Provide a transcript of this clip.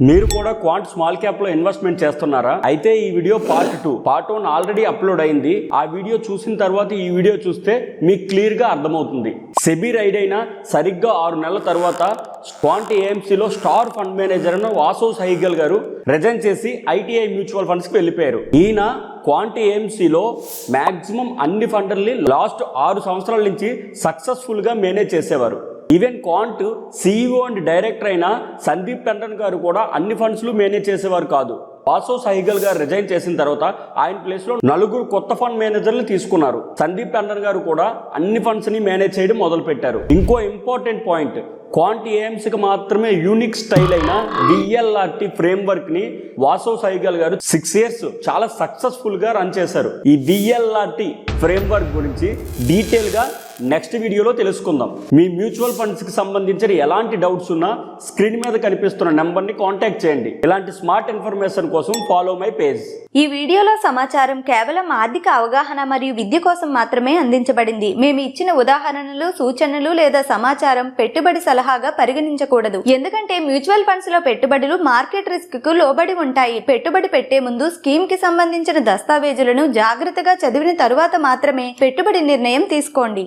మీరు కూడా quant small cap లో ఇన్వెస్ట్మెంట్ చేస్తున్నారా? అయితే ఈ video part 2. Part 1 already upload అయింది. ఆ వీడియో చూసిన తర్వాత ఈ వీడియో చూస్తే మీకు క్లియర్ గా అర్థమవుతుంది. సెబీ రైడ్ అయిన సరిగ్గా 6 నెలల తర్వాత క్వాంట్ ఏఎంసీలో స్టార్ ఫండ్ మేనేజర్ అయిన వాసవ్ సహిగల్ గారు రిజైన్ చేసి ఐటీఐ మ్యూచువల్ ఫండ్స్ కి వెళ్ళిపోయారు. ఈయన క్వాంట్ ఏఎంసీలో మాక్సిమం అన్ని ఫండ్లని లాస్ట్ 6 సంవత్సరాల నుంచి సక్సెస్ఫుల్ గా మేనేజ్ చేసేవారు. Even quant CEO and director అయిన సందీప్ టండన్ గారు కూడా అన్ని ఫండ్స్లు మేనేజ్ చేసేవారు కాదు. వాసవ్ సహిగల్ గారు రిజైన్ చేసిన తర్వాత ఆయన ప్లేస్ లో 4 కొత్త ఫండ్ మేనేజర్లు తీసుకున్నారు. సందీప్ టండన్ గారు కూడా అన్ని ఫండ్స్ ని మేనేజ్ చేయడం మొదలు పెట్టారు. ఇంకో ఇంపార్టెంట్ పాయింట్, క్వాంట్ ఏఎంసీకి మాత్రమే యూనిక్ స్టైల్ అయిన విఎల్ఆర్టీ ఫ్రేమ్వర్క్ ని వాసవ్ సహిగల్ గారు 6 ఇయర్స్ చాలా సక్సెస్ఫుల్ గా రన్ చేశారు. ఈ విఎల్ఆర్టీ ఫ్రేమ్వర్క్ గురించి డీటెయిల్ గా నెక్స్ట్ వీడియోలో తెలుసుకుందాం. మీ మ్యూచువల్ ఫండ్స్ కి సంబంధించిన ఎలాంటి డౌట్స్ ఉన్నా స్క్రీన్ మీద కనిపిస్తున్న నెంబర్ ని కాంటాక్ట్ చేయండి. ఇలాంటి స్మార్ట్ ఇన్ఫర్మేషన్ కోసం ఫాలో మై పేజ్. ఈ వీడియోలో సమాచారం కేవలం ఆర్థిక అవగాహన మరియు విద్య కోసం మాత్రమే అందించబడింది. మేము ఇచ్చిన ఉదాహరణలు, సూచనలు లేదా సమాచారం పెట్టుబడి సలహాగా పరిగణించకూడదు. ఎందుకంటే మ్యూచువల్ ఫండ్స్ లో పెట్టుబడులు మార్కెట్ రిస్క్ కు లోబడి ఉంటాయి. పెట్టుబడి పెట్టే ముందు స్కీమ్ కి సంబంధించిన దస్తావేజులను జాగ్రత్తగా చదివిన తరువాత మాత్రమే పెట్టుబడి నిర్ణయం తీసుకోండి.